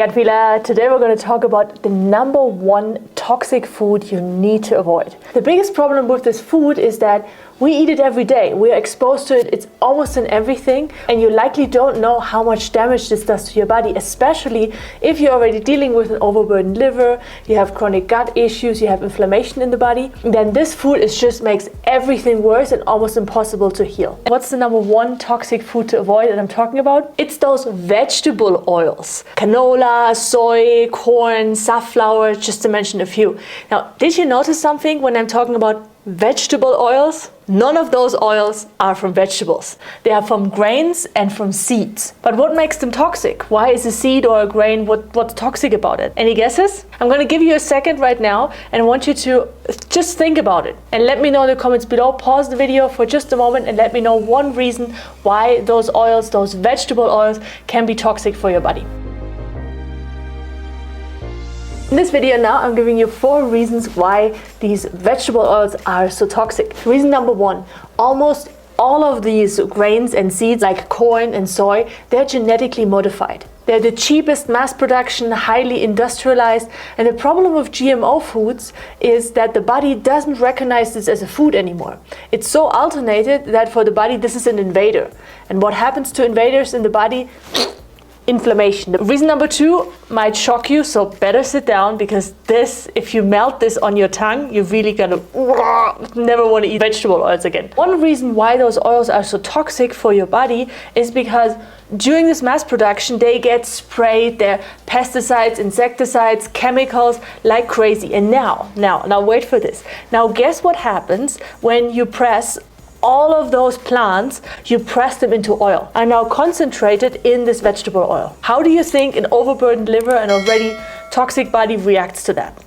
Gut feeler, today we're going to talk about the number one toxic food you need to avoid. The biggest problem with this food is that we eat it every day. We are exposed to it. It's almost in everything. And you likely don't know how much damage this does to your body, especially if you're already dealing with an overburdened liver, you have chronic gut issues, you have inflammation in the body. Then this food just makes everything worse and almost impossible to heal. What's the number one toxic food to avoid that I'm talking about? It's those vegetable oils. Canola, soy, corn, safflower, just to mention a few. Now, did you notice something when I'm talking about vegetable oils? None of those oils are from vegetables. They are from grains and from seeds. But what makes them toxic? Why is a seed or a grain, what's toxic about it? Any guesses? I'm going to give you a second right now and I want you to just think about it. And let me know in the comments below. Pause the video for just a moment and let me know one reason why those oils, those vegetable oils, can be toxic for your body. In this video now, I'm giving you 4 reasons why these vegetable oils are so toxic. Reason number 1, almost all of these grains and seeds like corn and soy, they're genetically modified. They're the cheapest mass production, highly industrialized, and the problem with GMO foods is that the body doesn't recognize this as a food anymore. It's so alternated that for the body this is an invader. And what happens to invaders in the body? Inflammation. Reason number 2 might shock you, so better sit down, because this, if you melt this on your tongue, you're really gonna never want to eat vegetable oils again. One reason why those oils are so toxic for your body is because during this mass production they get sprayed, they're pesticides, insecticides, chemicals like crazy. And now wait for this. Now guess what happens when you press all of those plants, you press them into oil, are now concentrated in this vegetable oil. How do you think an overburdened liver and already toxic body reacts to that?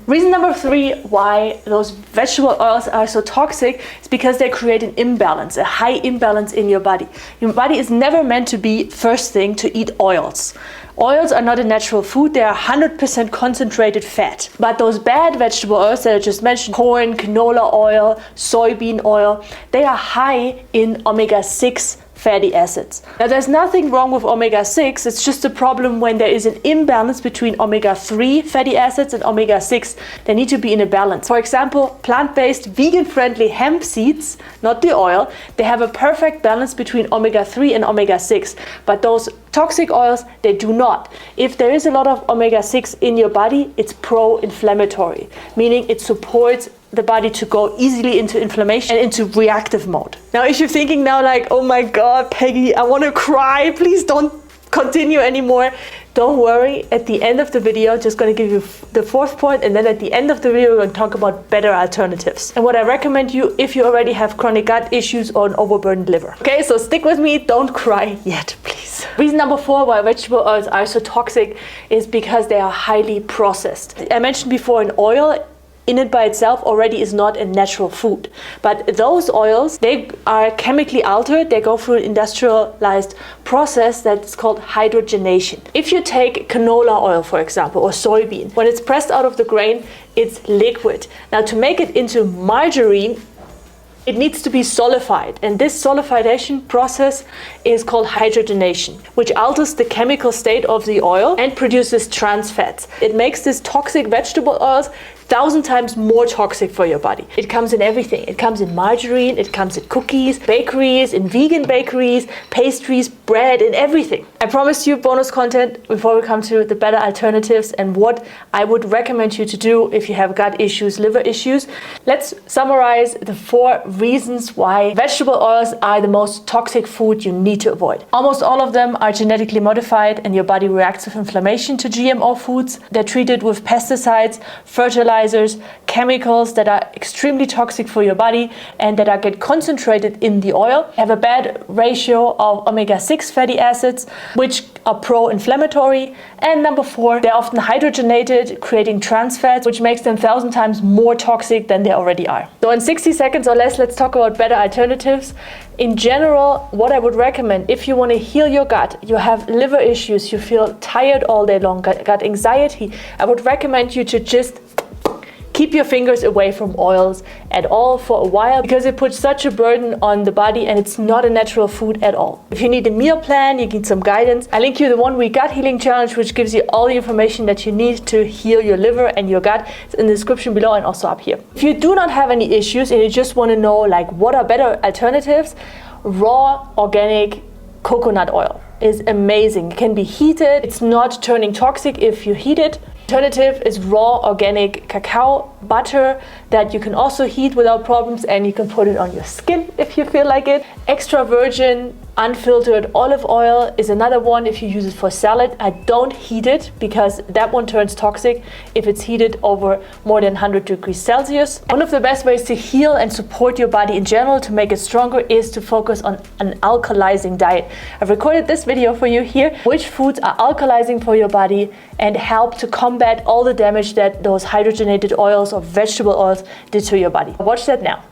Reason number 3 why those vegetable oils are so toxic is because they create an imbalance, a high imbalance in your body. Your body is never meant to be first thing to eat oils. Oils are not a natural food, they are 100% concentrated fat. But those bad vegetable oils that I just mentioned, corn, canola oil, soybean oil, they are high in omega-6 fatty acids. Now there's nothing wrong with omega-6, it's just a problem when there is an imbalance between omega-3 fatty acids and omega-6. They need to be in a balance. For example, plant-based, vegan-friendly hemp seeds, not the oil, they have a perfect balance between omega-3 and omega-6. But those toxic oils, they do not. If there is a lot of omega-6 in your body, it's pro-inflammatory, meaning it supports the body to go easily into inflammation and into reactive mode. Now, if you're thinking now like, oh my God, Peggy, I want to cry, please don't continue anymore. Don't worry, at the end of the video, just going to give you the 4th point, and then at the end of the video, we're going to talk about better alternatives. And what I recommend you if you already have chronic gut issues or an overburdened liver. Okay, so stick with me, don't cry yet, please. Reason number 4 why vegetable oils are so toxic is because they are highly processed. I mentioned before, an oil in it by itself already is not a natural food. But those oils, they are chemically altered. They go through an industrialized process that's called hydrogenation. If you take canola oil, for example, or soybean, when it's pressed out of the grain, it's liquid. Now to make it into margarine, it needs to be solidified, and this solidification process is called hydrogenation, which alters the chemical state of the oil and produces trans fats. It makes these toxic vegetable oils 1,000 times more toxic for your body. It comes in everything. It comes in margarine, it comes in cookies, bakeries, in vegan bakeries, pastries, bread, in everything. I promised you bonus content before we come to the better alternatives and what I would recommend you to do if you have gut issues, liver issues. Let's summarize the 4 reasons why vegetable oils are the most toxic food you need to avoid. Almost all of them are genetically modified and your body reacts with inflammation to GMO foods. They're treated with pesticides, fertilizers, chemicals that are extremely toxic for your body and that get concentrated in the oil. Have a bad ratio of omega-6 fatty acids, which are pro-inflammatory. And number 4, they're often hydrogenated, creating trans fats, which makes them 1,000 times more toxic than they already are. So in 60 seconds or less, let's talk about better alternatives. In general, what I would recommend, if you want to heal your gut, you have liver issues, you feel tired all day long, gut anxiety, I would recommend you to just keep your fingers away from oils at all for a while, because it puts such a burden on the body and it's not a natural food at all. If you need a meal plan, you need some guidance, I link you the 1 week gut healing challenge, which gives you all the information that you need to heal your liver and your gut. It's in the description below and also up here. If you do not have any issues and you just want to know like what are better alternatives, raw organic coconut oil is amazing. It can be heated. It's not turning toxic if you heat it. Alternative is raw organic cacao butter that you can also heat without problems, and you can put it on your skin if you feel like it. Extra virgin unfiltered olive oil is another one if you use it for salad. I don't heat it because that one turns toxic if it's heated over more than 100 degrees Celsius. One of the best ways to heal and support your body in general to make it stronger is to focus on an alkalizing diet. I've recorded this video for you here, which foods are alkalizing for your body and help to combat all the damage that those hydrogenated oils or vegetable oils did to your body. Watch that now.